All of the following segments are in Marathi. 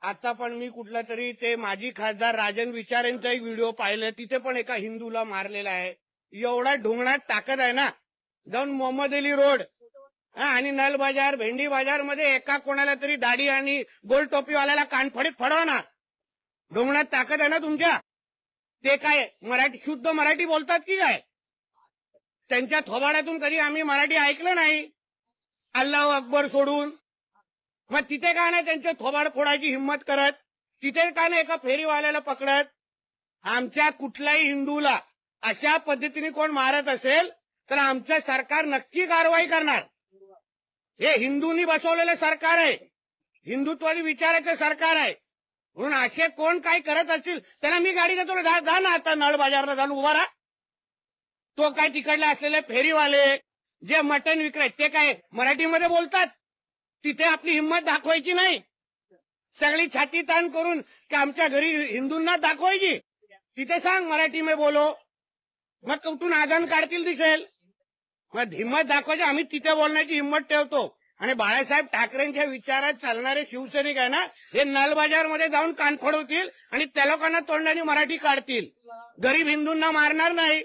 आता पण मी कुठला तरी ते माजी खासदार राजन विचारेंचा एक व्हिडिओ पाहिला, तिथे पण एका हिंदूला मारलेला आहे. एवढा ढोंगणात ताकद आहे ना, जाऊन मोहम्मद अली रोड आणि नल बाजार, भेंडी बाजार मध्ये एका कोणाला तरी दाढी आणि गोल टोपीवाल्याला कानफडीत फडवा ना. ढोंगणात ताकद आहे ना तुमच्या. ते काय मराठी शुद्ध मराठी बोलतात की काय? त्यांच्या थोबाड्यातून कधी आम्ही मराठी ऐकलं नाही. अल्लाहू अकबर सोडून. मग तिथे का नाही त्यांचे थोबाड फोडायची हिंमत करत? तिथे का नाही एका फेरीवाल्याला पकडत? आमच्या कुठल्याही हिंदूला अशा पद्धतीने कोण मारत असेल तर आमचं सरकार नक्की कारवाई करणार. हे हिंदूंनी बसवलेलं सरकार आहे, हिंदुत्वादी विचाराचं सरकार आहे. म्हणून असे कोण काय करत असतील त्यांना मी गाडी देतो, जा ना आता नळ बाजारला जाऊन उभा राहा. तो काय तिकडले असलेले फेरीवाले जे मटण विक्रेत ते काय मराठीमध्ये बोलतात? तिथे आपली हिंमत दाखवायची नाही. सगळी छाती ताण करून की आमच्या घरी हिंदूंना दाखवायची. तिथे सांग मराठी में बोलो. मग कुठून आजान काढतील दिसेल. मग हिंमत दाखवायची. आम्ही तिथे बोलण्याची हिंमत ठेवतो. आणि बाळासाहेब ठाकरेंच्या विचारात चालणारे शिवसैनिक आहे ना, हे नल बाजारमध्ये जाऊन कान फोडवतील आणि त्या लोकांना तोंडाने मराठी काढतील. गरीब हिंदूंना मारणार नाही.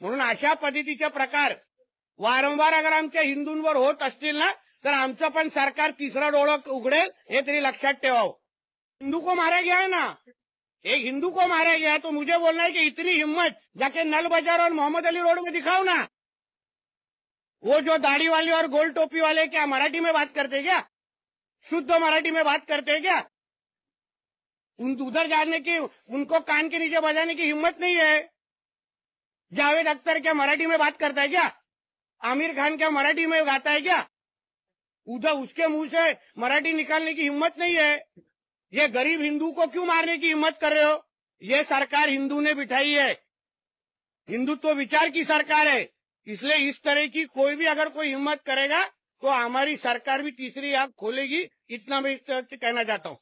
म्हणून अशा पद्धतीचे प्रकार वारंवार अगर आमच्या हिंदूंवर होत असतील ना, तर आमचं पण सरकार तिसरा डोळं उघडेल, हे तरी लक्षात ठेवावं. हिंदू को मारा गया है ना, एक हिंदू को मारा गया है, तो मुझे बोलना है कि इतनी हिम्मत जाके नल बाजार और मोहम्मद अली रोड में दिखाओ ना. वो जो दाढ़ी वाले और गोल टोपी वाले क्या मराठी में बात करते क्या? शुद्ध मराठी में बात करते क्या? उधर जाने की उनको कान के नीचे बजाने की हिम्मत नहीं है. जावेद अख्तर क्या मराठी में बात करता है क्या? आमिर खान क्या मराठी में गाता है क्या? उधर उसके मुंह से मराठी निकालने की हिम्मत नहीं है. ये गरीब हिंदू को क्यों मारने की हिम्मत कर रहे हो? ये सरकार हिंदू ने बिठाई है, हिंदुत्व विचार की सरकार है. इसलिए इस तरह की कोई भी अगर कोई हिम्मत करेगा तो हमारी सरकार भी तीसरी आंख खोलेगी. इतना मैं इस तरह से कहना चाहता हूँ.